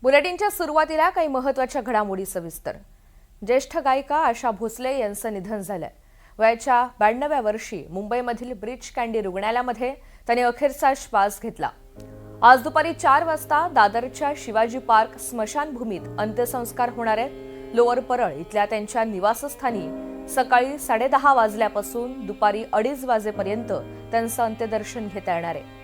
बुलेटिनच्या सुरुवातीला काही महत्त्वाच्या घडामोडी सविस्तर। ज्येष्ठ गायिका आशा भोसले यांचं निधन झालंय। वयाच्या 92व्या वर्षी मुंबईमधील ब्रीच कँडी रुग्णालयामध्ये त्यांनी अखेरचा श्वास घेतला। आज दुपारी 4 वाजता दादरच्या शिवाजी पार्क स्मशानभूमीत अंत्यसंस्कार होणार आहेत। लोअर परळ इथल्या त्यांच्या निवासस्थानी सकाळी 10:30 वाजल्यापासून दुपारी 2:30 वाजेपर्यंत त्यांचं अंत्यदर्शन घेता येणार आहे।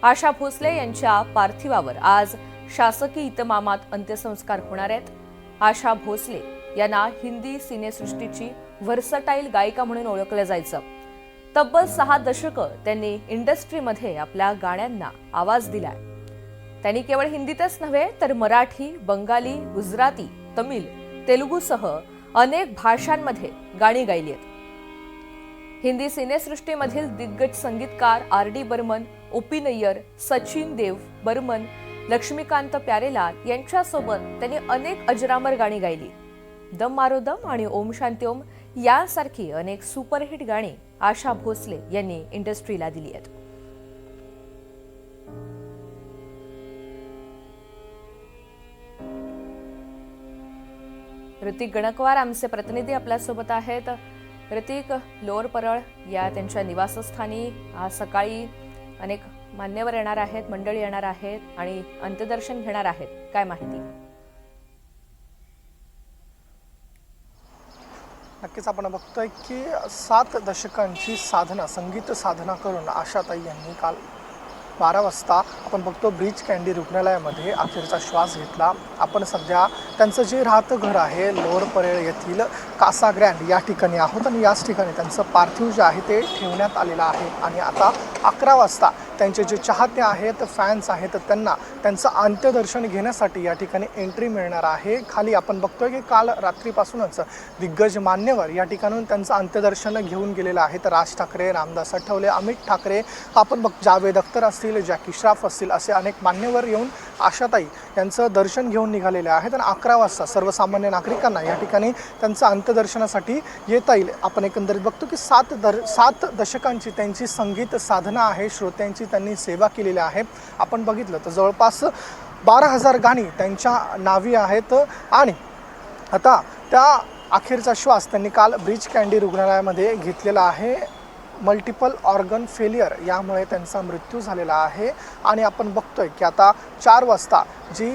आशा भोसले यांच्या पार्थिवावर आज शासकीय इतमामात अंत्यसंस्कार होणार आहेत। आशा भोसले यांना हिंदी सिनेसृष्टीची व्हर्सटाईल गायिका म्हणून ओळखलं जायचं। तब्बल 6 दशकं त्यांनी इंडस्ट्रीमध्ये आपल्या गाण्यांना आवाज दिलाय। त्यांनी केवळ हिंदीतच नव्हे तर मराठी, बंगाली, गुजराती, तमिळ, तेलुगूसह अनेक भाषांमध्ये गाणी गायली आहेत। हिंदी सिनेसृष्टीमधील दिग्गज संगीतकार आर.डी. बर्मन, ओ.पी. नय्यर, सचिन देव बर्मन, लक्ष्मीकांत प्यारेलाल यांच्यासोबत त्यांनी अनेक अजरामर गाणी गायली। दम मारो दम आणि ओम शांती ओम यासारखी अनेक सुपरहिट गाणी आशा भोसले यांनी इंडस्ट्रीला दिली आहेत। ऋतिक गणकवार आमचे प्रतिनिधी आपल्यासोबत आहेत। ऋतिक, लोअर परळ या त्यांच्या निवासस्थानी आज सकाळी अनेक मान्यवर येणार आहेत, मंडळी येणार आहेत आणि अंत्यदर्शन घेणार आहेत, काय माहिती? नक्कीच आपण बघतोय की 7 दशकांची साधना, संगीत साधना करून आशाताई यांनी काल 12 वाजता आपण बघतो ब्रीच कँडी रुग्णालयामध्ये अखेरचा श्वास घेतला। आपण सध्या त्यांचं जे राहतं घर आहे लोअर परेळ येथील कासा ग्रँड या ठिकाणी आहोत आणि याच ठिकाणी त्यांचं पार्थिव जे आहे ते ठेवण्यात आलेलं आहे आणि आता 11 वाजता त्यांचे जे चाहते आहेत, फॅन्स आहेत, त्यांना त्यांचं अंत्यदर्शन घेण्यासाठी या ठिकाणी एंट्री मिळणार आहे। खाली आपण बघतोय की काल रात्रीपासूनच दिग्गज मान्यवर या ठिकाणून त्यांचं अंत्यदर्शन घेऊन गेलेलं आहे। तर राज ठाकरे, रामदास आठवले, अमित ठाकरे, आपण जावेद अख्तर असतील, जॅकी श्रॉफ असतील, असे अनेक मान्यवर येऊन आशाताई यांचं दर्शन घेऊन निघालेले आहेत आणि 11 वाजता सर्वसामान्य नागरिकांना या ठिकाणी त्यांचं अंत्यदर्शनासाठी येता येईल। आपण एकंदरीत बघतो की 7 दशकांची त्यांची संगीत साधना आहे, श्रोत्यांची त्यांनी सेवा केलेली आहे। आपण बघितलं तर जवळपास 12,000 गाणी त्यांच्या नावी आहेत आणि आता त्या अखेरचा श्वास त्यांनी काल ब्रीच कँडी रुग्णालयामध्ये घेतलेला आहे। मल्टिपल ऑर्गन फेलियर यामुळे त्यांचा मृत्यू झालेला आहे आणि आपण बघतोय की आता 4 वाजता जी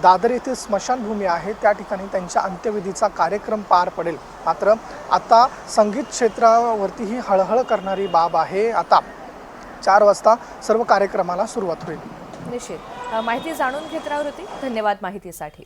दादर येथील स्मशानभूमी आहे त्या ठिकाणी त्यांच्या अंत्यविधीचा कार्यक्रम पार पडेल। मात्र आता संगीत क्षेत्रावरतीही हळहळ करणारी बाब आहे। आता 4 वाजता सर्व कार्यक्रमाला सुरुवात होईल। निश्चित माहिती जाणून घेत राहू ऋतिक, धन्यवाद माहितीसाठी।